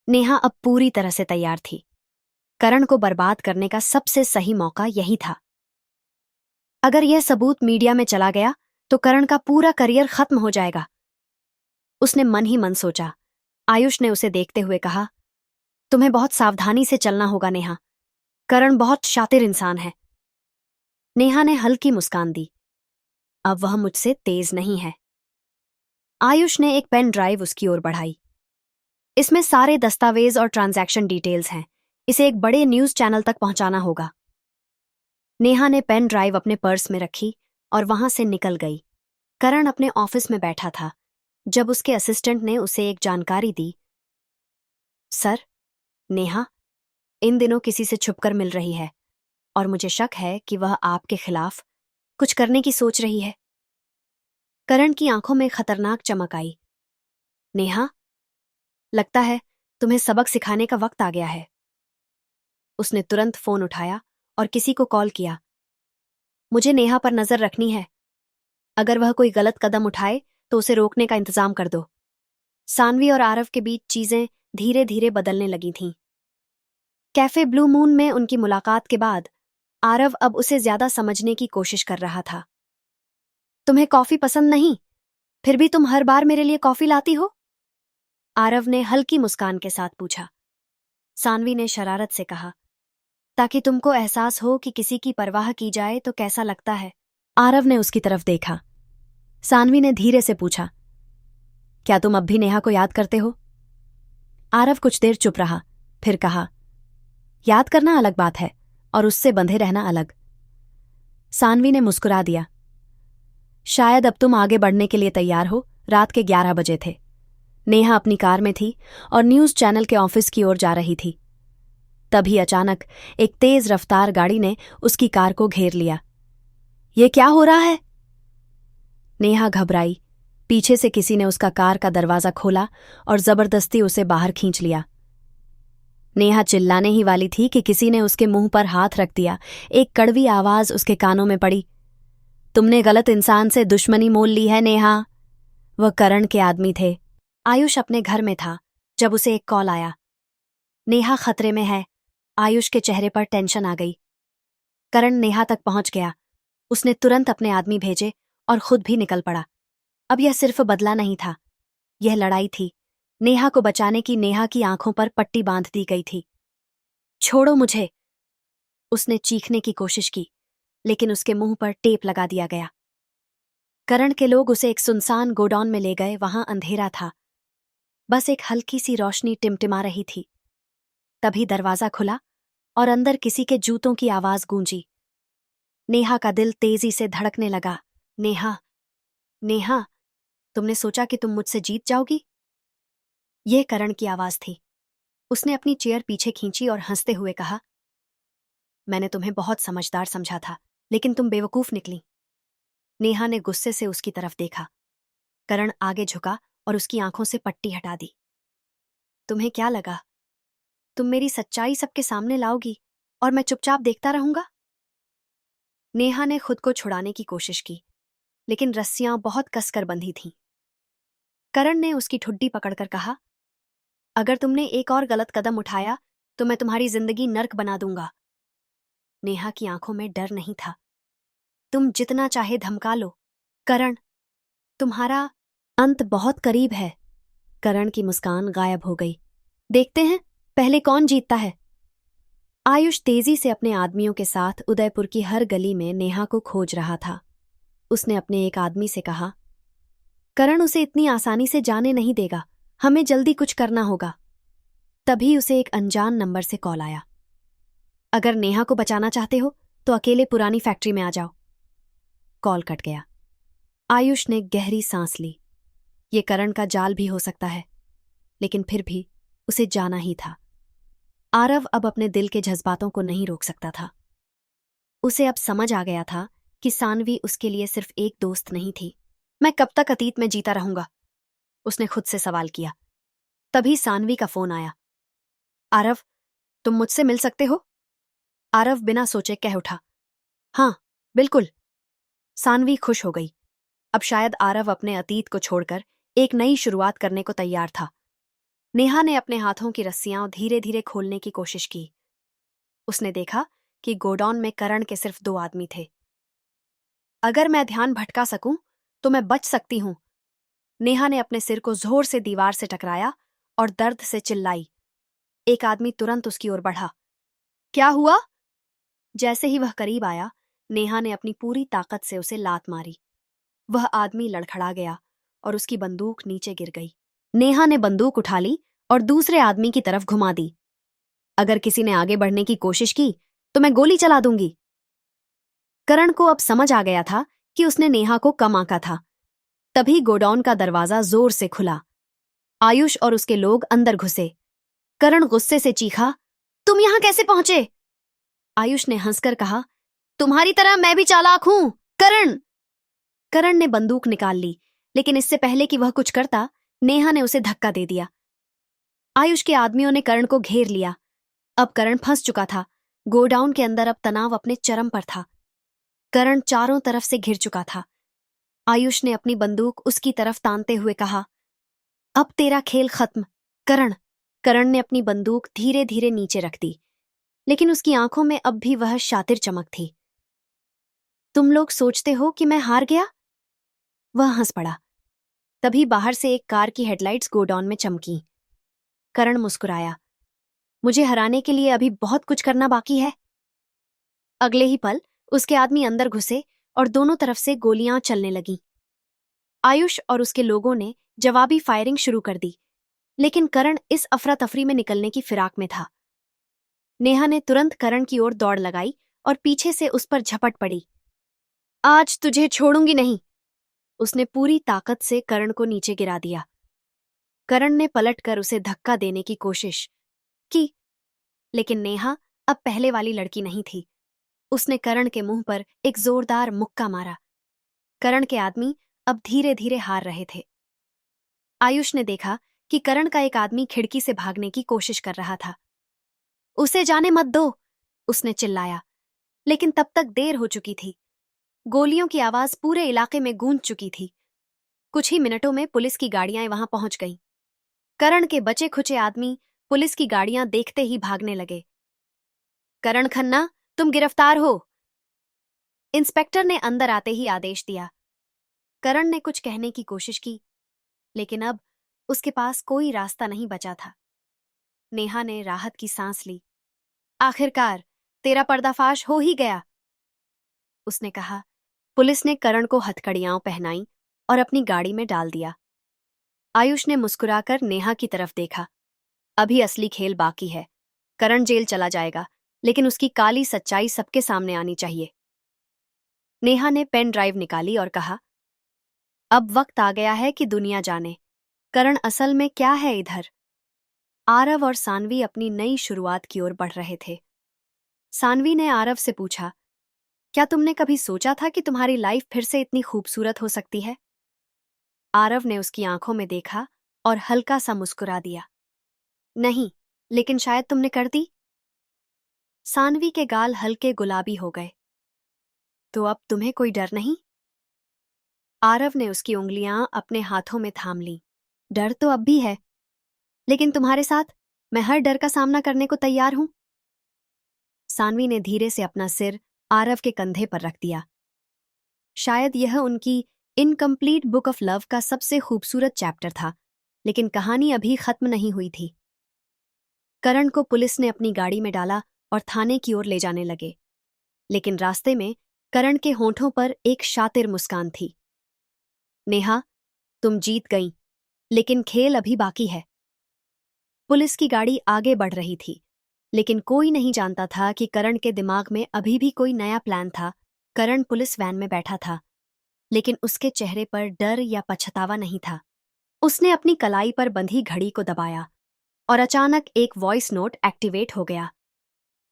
नेहा अब पूरी तरह से तैयार थी। करण को बर्बाद करने का सबसे सही मौका यही था। अगर यह सबूत मीडिया में चला गया तो करण का पूरा करियर खत्म हो जाएगा। उसने मन ही मन सोचा। आयुष ने उसे देखते हुए कहा, तुम्हें बहुत सावधानी से चलना होगा नेहा। करण बहुत शातिर इंसान है। नेहा ने हल्की मुस्कान दी। अब वह मुझसे तेज नहीं है। आयुष ने एक पेन ड्राइव उसकी ओर बढ़ाई। इसमें सारे दस्तावेज और ट्रांजैक्शन डिटेल्स हैं। इसे एक बड़े न्यूज चैनल तक पहुंचाना होगा। नेहा ने पेन ड्राइव अपने पर्स में रखी और वहां से निकल गई। करण अपने ऑफिस में बैठा था जब उसके असिस्टेंट ने उसे एक जानकारी दी। सर, नेहा इन दिनों किसी से छुपकर मिल रही है और मुझे शक है कि वह आपके खिलाफ कुछ करने की सोच रही है। करण की आंखों में खतरनाक चमक आई। नेहा, लगता है तुम्हें सबक सिखाने का वक्त आ गया है। उसने तुरंत फोन उठाया और किसी को कॉल किया। मुझे नेहा पर नजर रखनी है। अगर वह कोई गलत कदम उठाए तो उसे रोकने का इंतजाम कर दो। सानवी और आरव के बीच चीजें धीरे धीरे बदलने लगी थीं। कैफे ब्लू मून में उनकी मुलाकात के बाद आरव अब उसे ज्यादा समझने की कोशिश कर रहा था। तुम्हें कॉफी पसंद नहीं, फिर भी तुम हर बार मेरे लिए कॉफी लाती हो? आरव ने हल्की मुस्कान के साथ पूछा। सानवी ने शरारत से कहा, ताकि तुमको एहसास हो कि किसी की परवाह की जाए तो कैसा लगता है। आरव ने उसकी तरफ देखा। सानवी ने धीरे से पूछा, क्या तुम अब भी नेहा को याद करते हो? आरव कुछ देर चुप रहा, फिर कहा, याद करना अलग बात है और उससे बंधे रहना अलग। सानवी ने मुस्कुरा दिया। शायद अब तुम आगे बढ़ने के लिए तैयार हो। रात के 11 बजे थे। नेहा अपनी कार में थी और न्यूज चैनल के ऑफिस की ओर जा रही थी। तभी अचानक एक तेज रफ्तार गाड़ी ने उसकी कार को घेर लिया। ये क्या हो रहा है? नेहा घबराई। पीछे से किसी ने उसका कार का दरवाजा खोला और जबरदस्ती उसे बाहर खींच लिया। नेहा चिल्लाने ही वाली थी कि किसी ने उसके मुंह पर हाथ रख दिया। एक कड़वी आवाज उसके कानों में पड़ी। तुमने गलत इंसान से दुश्मनी मोल ली है नेहा। वह करण के आदमी थे। आयुष अपने घर में था जब उसे एक कॉल आया। नेहा खतरे में है। आयुष के चेहरे पर टेंशन आ गई। करण नेहा तक पहुंच गया। उसने तुरंत अपने आदमी भेजे और खुद भी निकल पड़ा। अब यह सिर्फ बदला नहीं था, यह लड़ाई थी। नेहा को बचाने की नेहा की आंखों पर पट्टी बांध दी गई थी। छोड़ो मुझे, उसने चीखने की कोशिश की, लेकिन उसके मुंह पर टेप लगा दिया गया। करण के लोग उसे एक सुनसान गोडाउन में ले गए। वहां अंधेरा था, बस एक हल्की सी रोशनी टिमटिमा रही थी। तभी दरवाजा खुला और अंदर किसी के जूतों की आवाज गूंजी। नेहा का दिल तेजी से धड़कने लगा। नेहा, नेहा, तुमने सोचा कि तुम मुझसे जीत जाओगी? यह करण की आवाज थी। उसने अपनी चेयर पीछे खींची और हंसते हुए कहा, मैंने तुम्हें बहुत समझदार समझा था, लेकिन तुम बेवकूफ निकली। नेहा ने गुस्से से उसकी तरफ देखा। करण आगे झुका और उसकी आंखों से पट्टी हटा दी। तुम्हें क्या लगा, तुम मेरी सच्चाई सबके सामने लाओगी और मैं चुपचाप देखता रहूंगा? नेहा ने खुद को छुड़ाने की कोशिश की, लेकिन रस्सियां बहुत कसकर बंधी थीं। करण ने उसकी ठुड्डी पकड़कर कहा, अगर तुमने एक और गलत कदम उठाया तो मैं तुम्हारी जिंदगी नर्क बना दूंगा। नेहा की आंखों में डर नहीं था। तुम जितना चाहे धमका लो करण, तुम्हारा अंत बहुत करीब है। करण की मुस्कान गायब हो गई। देखते हैं पहले कौन जीतता है। आयुष तेजी से अपने आदमियों के साथ उदयपुर की हर गली में नेहा को खोज रहा था। उसने अपने एक आदमी से कहा, करण उसे इतनी आसानी से जाने नहीं देगा, हमें जल्दी कुछ करना होगा। तभी उसे एक अनजान नंबर से कॉल आया। अगर नेहा को बचाना चाहते हो तो अकेले पुरानी फैक्ट्री में आ जाओ। कॉल कट गया। आयुष ने गहरी सांस ली। ये करण का जाल भी हो सकता है, लेकिन फिर भी उसे जाना ही था। आरव अब अपने दिल के जज्बातों को नहीं रोक सकता था। उसे अब समझ आ गया था कि सानवी उसके लिए सिर्फ एक दोस्त नहीं थी। मैं कब तक अतीत में जीता रहूंगा, उसने खुद से सवाल किया। तभी सानवी का फोन आया। आरव, तुम मुझसे मिल सकते हो? आरव बिना सोचे कह उठा, हाँ बिल्कुल। सानवी खुश हो गई। अब शायद आरव अपने अतीत को छोड़कर एक नई शुरुआत करने को तैयार था। नेहा ने अपने हाथों की रस्सियां धीरे धीरे खोलने की कोशिश की। उसने देखा कि गोडाउन में करण के सिर्फ 2 आदमी थे। अगर मैं ध्यान भटका सकूं तो मैं बच सकती हूं। नेहा ने अपने सिर को जोर से दीवार से टकराया और दर्द से चिल्लाई। एक आदमी तुरंत उसकी ओर बढ़ा। क्या हुआ? जैसे ही वह करीब आया, नेहा ने अपनी पूरी ताकत से उसे लात मारी। वह आदमी लड़खड़ा गया और उसकी बंदूक नीचे गिर गई। नेहा ने बंदूक उठा ली और दूसरे आदमी की तरफ घुमा दी। अगर किसी ने आगे बढ़ने की कोशिश की तो मैं गोली चला दूंगी। करण को अब समझ आ गया था कि उसने नेहा को कम आंका था। तभी गोडाउन का दरवाजा जोर से खुला। आयुष और उसके लोग अंदर घुसे। करण गुस्से से चीखा, तुम यहां कैसे पहुंचे? आयुष ने हंसकर कहा, तुम्हारी तरह मैं भी चालाक हूं, करण। करण ने बंदूक निकाल ली, लेकिन इससे पहले कि वह कुछ करता, नेहा ने उसे धक्का दे दिया। आयुष के आदमियों ने करण को घेर लिया। अब करण फंस चुका था। गोडाउन के अंदर अब तनाव अपने चरम पर था। करण चारों तरफ से घिर चुका था। आयुष ने अपनी बंदूक उसकी तरफ तानते हुए कहा, अब तेरा खेल खत्म, करण। करण ने अपनी बंदूक धीरे धीरे नीचे रख दी, लेकिन उसकी आंखों में अब भी वह शातिर चमक थी। तुम लोग सोचते हो कि मैं हार गया? वह हंस पड़ा। तभी बाहर से एक कार की हेडलाइट्स गोडाउन में चमकी। करण मुस्कुराया। मुझे हराने के लिए अभी बहुत कुछ करना बाकी है। अगले ही पल उसके आदमी अंदर घुसे और दोनों तरफ से गोलियां चलने लगीं। आयुष और उसके लोगों ने जवाबी फायरिंग शुरू कर दी, लेकिन करण इस अफरा तफरी में निकलने की फिराक में था। नेहा ने तुरंत करण की ओर दौड़ लगाई और पीछे से उस पर झपट पड़ी। आज तुझे छोड़ूंगी नहीं। उसने पूरी ताकत से करण को नीचे गिरा दिया। करण ने पलटकर उसे धक्का देने की कोशिश की, लेकिन नेहा अब पहले वाली लड़की नहीं थी। उसने करण के मुंह पर एक जोरदार मुक्का मारा। करण के आदमी अब धीरे धीरे हार रहे थे। आयुष ने देखा कि करण का एक आदमी खिड़की से भागने की कोशिश कर रहा था। उसे जाने मत दो, उसने चिल्लाया, लेकिन तब तक देर हो चुकी थी। गोलियों की आवाज पूरे इलाके में गूंज चुकी थी। कुछ ही मिनटों में पुलिस की गाड़ियां वहां पहुंच गईं। करण के बचे खुचे आदमी पुलिस की गाड़ियां देखते ही भागने लगे। करण खन्ना, तुम गिरफ्तार हो, इंस्पेक्टर ने अंदर आते ही आदेश दिया। करण ने कुछ कहने की कोशिश की, लेकिन अब उसके पास कोई रास्ता नहीं बचा था। नेहा ने राहत की सांस ली। आखिरकार तेरा पर्दाफाश हो ही गया, उसने कहा। पुलिस ने करण को हथकड़ियां पहनाई और अपनी गाड़ी में डाल दिया। आयुष ने मुस्कुराकर नेहा की तरफ देखा। अभी असली खेल बाकी है। करण जेल चला जाएगा, लेकिन उसकी काली सच्चाई सबके सामने आनी चाहिए। नेहा ने पेन ड्राइव निकाली और कहा, अब वक्त आ गया है कि दुनिया जाने करण असल में क्या है इधर। आरव और सानवी अपनी नई शुरुआत की ओर बढ़ रहे थे। सानवी ने आरव से पूछा, क्या तुमने कभी सोचा था कि तुम्हारी लाइफ फिर से इतनी खूबसूरत हो सकती है? आरव ने उसकी आंखों में देखा और हल्का सा मुस्कुरा दिया। नहीं, लेकिन शायद तुमने कर दी। सानवी के गाल हल्के गुलाबी हो गए। तो अब तुम्हें कोई डर नहीं? आरव ने उसकी उंगलियां अपने हाथों में थाम ली। डर तो अब भी है, लेकिन तुम्हारे साथ मैं हर डर का सामना करने को तैयार हूं। सानवी ने धीरे से अपना सिर आरव के कंधे पर रख दिया। शायद यह उनकी इनकम्प्लीट बुक ऑफ लव का सबसे खूबसूरत चैप्टर था, लेकिन कहानी अभी खत्म नहीं हुई थी। करण को पुलिस ने अपनी गाड़ी में डाला और थाने की ओर ले जाने लगे, लेकिन रास्ते में करण के होंठों पर एक शातिर मुस्कान थी। नेहा, तुम जीत गईं, लेकिन खेल अभी बाकी है। पुलिस की गाड़ी आगे बढ़ रही थी, लेकिन कोई नहीं जानता था कि करण के दिमाग में अभी भी कोई नया प्लान था। करण पुलिस वैन में बैठा था, लेकिन उसके चेहरे पर डर या पछतावा नहीं था। उसने अपनी कलाई पर बंधी घड़ी को दबाया और अचानक एक वॉइस नोट एक्टिवेट हो गया।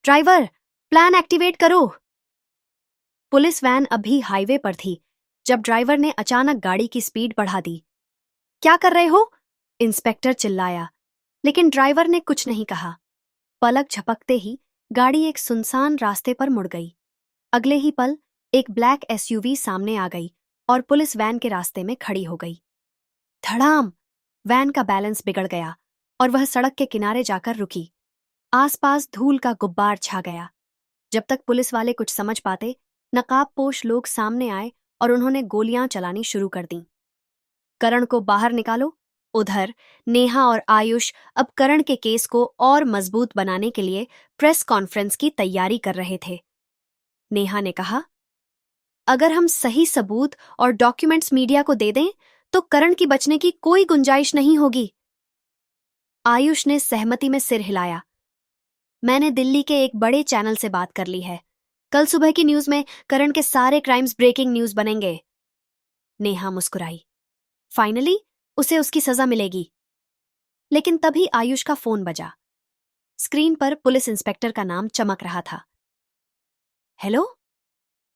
ड्राइवर, प्लान एक्टिवेट करो। पुलिस वैन अभी हाईवे पर थी जब ड्राइवर ने अचानक गाड़ी की स्पीड बढ़ा दी। क्या कर रहे हो? इंस्पेक्टर चिल्लाया, लेकिन ड्राइवर ने कुछ नहीं कहा। पलक झपकते ही गाड़ी एक सुनसान रास्ते पर मुड़ गई। अगले ही पल एक ब्लैक एसयूवी सामने आ गई और पुलिस वैन के रास्ते में खड़ी हो गई। धड़ाम! वैन का बैलेंस बिगड़ गया और वह सड़क के किनारे जाकर रुकी। आसपास धूल का गुब्बार छा गया। जब तक पुलिस वाले कुछ समझ पाते, नकाबपोश लोग सामने आए और उन्होंने गोलियां चलानी शुरू कर दी। करण को बाहर निकालो। उधर नेहा और आयुष अब करण के केस को और मजबूत बनाने के लिए प्रेस कॉन्फ्रेंस की तैयारी कर रहे थे। नेहा ने कहा, अगर हम सही सबूत और डॉक्यूमेंट्स मीडिया को दे दें तो करण की बचने की कोई गुंजाइश नहीं होगी। आयुष ने सहमति में सिर हिलाया। मैंने दिल्ली के एक बड़े चैनल से बात कर ली है। कल सुबह की न्यूज में करण के सारे क्राइम्स ब्रेकिंग न्यूज बनेंगे। नेहा मुस्कुराई। फाइनली उसे उसकी सजा मिलेगी। लेकिन तभी आयुष का फोन बजा। स्क्रीन पर पुलिस इंस्पेक्टर का नाम चमक रहा था। हेलो?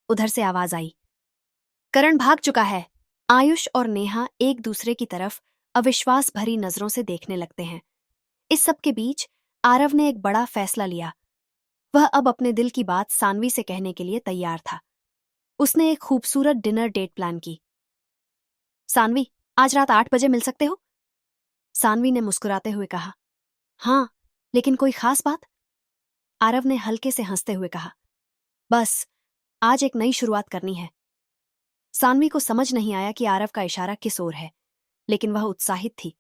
उधर से आवाज आई। करण भाग चुका है। आयुष और नेहा एक दूसरे की तरफ अविश्वास भरी नजरों से देखने लगते हैं। इस सब के बीच आरव ने एक बड़ा फैसला लिया। वह अब अपने दिल की बात सानवी से कहने के लिए तैयार था। उसने एक खूबसूरत डिनर डेट प्लान की। सानवी, आज रात 8 बजे मिल सकते हो? सानवी ने मुस्कुराते हुए कहा। हाँ, लेकिन कोई खास बात? आरव ने हल्के से हंसते हुए कहा। बस, आज एक नई शुरुआत करनी है। सानवी को समझ नहीं आया कि आरव का इशारा किस ओर है, लेकिन वह उत्साहित थी।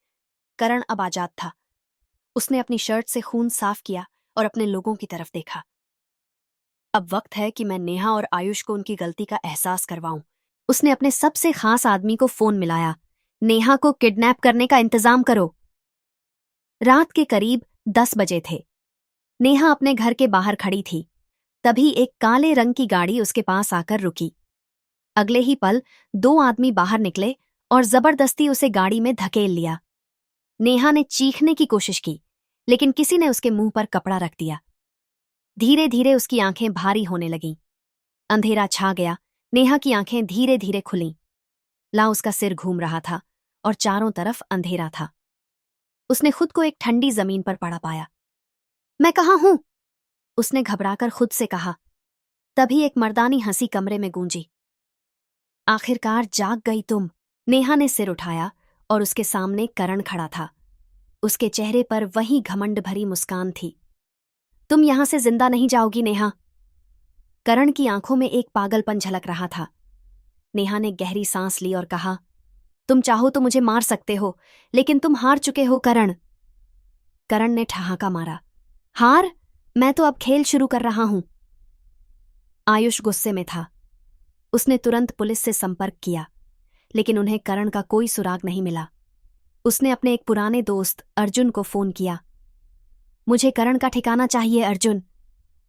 करण अब आजाद था। उसने अपनी शर्ट से खून साफ किया और अपने लोगों की तरफ देखा। अब वक्त है कि मैं नेहा और आयुष को उनकी गलती का एहसास करवाऊं। उसने अपने सबसे खास आदमी को फोन मिलाया। नेहा को किडनैप करने का इंतजाम करो। रात के करीब 10 बजे थे। नेहा अपने घर के बाहर खड़ी थी। तभी एक काले रंग की गाड़ी उसके पास आकर रुकी। अगले ही पल 2 आदमी बाहर निकले और जबरदस्ती उसे गाड़ी में धकेल लिया। नेहा ने चीखने की कोशिश की, लेकिन किसी ने उसके मुंह पर कपड़ा रख दिया। धीरे धीरे उसकी आंखें भारी होने लगीं। अंधेरा छा गया। नेहा की आंखें धीरे धीरे खुलीं। उसका सिर घूम रहा था और चारों तरफ अंधेरा था। उसने खुद को एक ठंडी जमीन पर पड़ा पाया। मैं कहाँ हूं? उसने घबराकर खुद से कहा। तभी एक मर्दानी हंसी कमरे में गूंजी। आखिरकार जाग गई तुम। नेहा ने सिर उठाया और उसके सामने करण खड़ा था। उसके चेहरे पर वही घमंड भरी मुस्कान थी। तुम यहां से जिंदा नहीं जाओगी नेहा। करण की आंखों में एक पागलपन झलक रहा था। नेहा ने गहरी सांस ली और कहा, तुम चाहो तो मुझे मार सकते हो, लेकिन तुम हार चुके हो करण। करण ने ठहाका मारा। हार? मैं तो अब खेल शुरू कर रहा हूं। आयुष गुस्से में था। उसने तुरंत पुलिस से संपर्क किया, लेकिन उन्हें करण का कोई सुराग नहीं मिला। उसने अपने एक पुराने दोस्त अर्जुन को फोन किया। मुझे करण का ठिकाना चाहिए अर्जुन।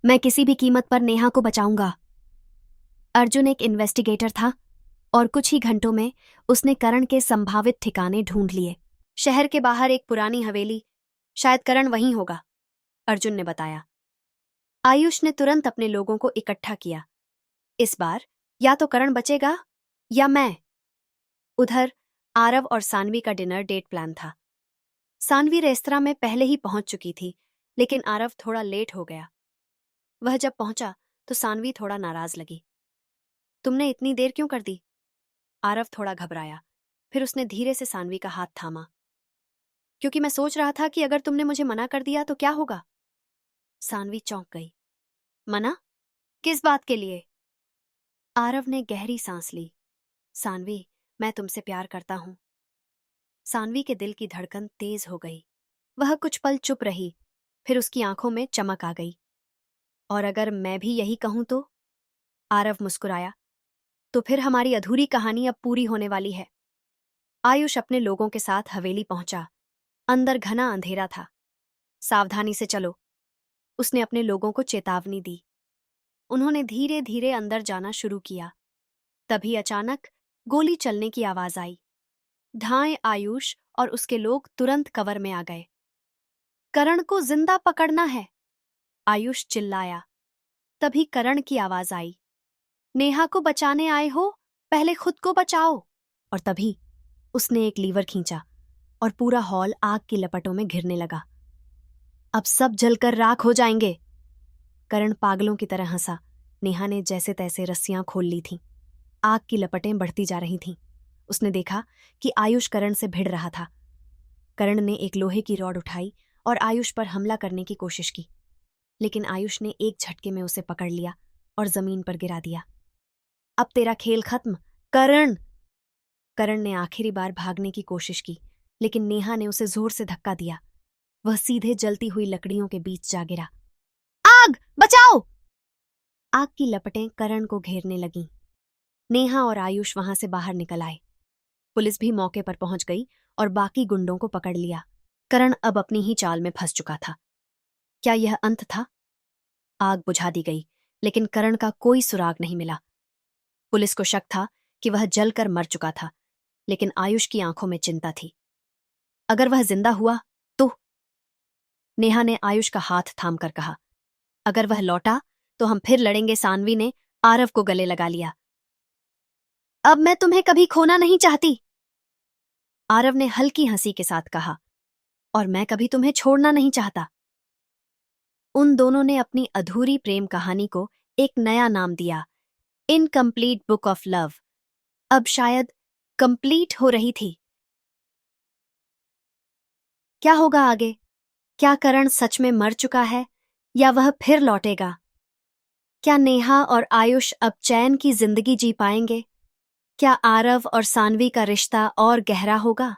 मैं किसी भी कीमत पर नेहा को बचाऊंगा। अर्जुन एक इन्वेस्टिगेटर था और कुछ ही घंटों में उसने करण के संभावित ठिकाने ढूंढ लिए। शहर के बाहर एक पुरानी हवेली, शायद करण वहीं होगा, अर्जुन ने बताया। आयुष ने तुरंत अपने लोगों को इकट्ठा किया। इस बार या तो करण बचेगा या मैं। उधर आरव और सानवी का डिनर डेट प्लान था। सानवी रेस्तरां में पहले ही पहुंच चुकी थी, लेकिन आरव थोड़ा लेट हो गया। वह जब पहुंचा तो सानवी थोड़ा नाराज लगी। तुमने इतनी देर क्यों कर दी? आरव थोड़ा घबराया। फिर उसने धीरे से सानवी का हाथ थामा। क्योंकि मैं सोच रहा था कि अगर तुमने मुझे मना कर दिया तो क्या होगा। सानवी चौंक गई। मना? किस बात के लिए? आरव ने गहरी सांस ली। सानवी, मैं तुमसे प्यार करता हूं। सानवी के दिल की धड़कन तेज हो गई। वह कुछ पल चुप रही, फिर उसकी आंखों में चमक आ गई। और अगर मैं भी यही कहूं तो? आरव मुस्कुराया। तो फिर हमारी अधूरी कहानी अब पूरी होने वाली है। आयुष अपने लोगों के साथ हवेली पहुंचा। अंदर घना अंधेरा था। सावधानी से चलो, उसने अपने लोगों को चेतावनी दी। उन्होंने धीरे धीरे अंदर जाना शुरू किया। तभी अचानक गोली चलने की आवाज आई। धाएं आयुष और उसके लोग तुरंत कवर में आ गए। करण को जिंदा पकड़ना है, आयुष चिल्लाया। तभी करण की आवाज आई। नेहा को बचाने आए हो, पहले खुद को बचाओ। और तभी उसने एक लीवर खींचा और पूरा हॉल आग की लपटों में घिरने लगा। अब सब जलकर राख हो जाएंगे। करण पागलों की तरह हंसा। नेहा ने जैसे तैसे रस्सियां खोल ली थीं। आग की लपटें बढ़ती जा रही थीं। उसने देखा कि आयुष करण से भिड़ रहा था। करण ने एक लोहे की रॉड उठाई और आयुष पर हमला करने की कोशिश की, लेकिन आयुष ने एक झटके में उसे पकड़ लिया और जमीन पर गिरा दिया। अब तेरा खेल खत्म, करण। करण ने आखिरी बार भागने की कोशिश की, लेकिन नेहा ने उसे जोर से धक्का दिया। वह सीधे जलती हुई लकड़ियों के बीच जा गिरा। आग, बचाओ! आग की लपटें करण को घेरने लगीं। नेहा और आयुष वहां से बाहर निकल आए। पुलिस भी मौके पर पहुंच गई और बाकी गुंडों को पकड़ लिया। करण अब अपनी ही चाल में फंस चुका था। क्या यह अंत था? आग बुझा दी गई, लेकिन करण का कोई सुराग नहीं मिला। पुलिस को शक था कि वह जलकर मर चुका था, लेकिन आयुष की आंखों में चिंता थी। अगर वह जिंदा हुआ तो? नेहा ने आयुष का हाथ थामकर कहा। अगर वह लौटा तो हम फिर लड़ेंगे। सानवी ने आरव को गले लगा लिया। अब मैं तुम्हें कभी खोना नहीं चाहती, आरव ने हल्की हंसी के साथ कहा। और मैं कभी तुम्हें छोड़ना नहीं चाहता। उन दोनों ने अपनी अधूरी प्रेम कहानी को एक नया नाम दिया, इनकम्प्लीट बुक ऑफ लव। अब शायद कंप्लीट हो रही थी। क्या होगा आगे? क्या करण सच में मर चुका है या वह फिर लौटेगा? क्या नेहा और आयुष अब चैन की जिंदगी जी पाएंगे? क्या आरव और सानवी का रिश्ता और गहरा होगा?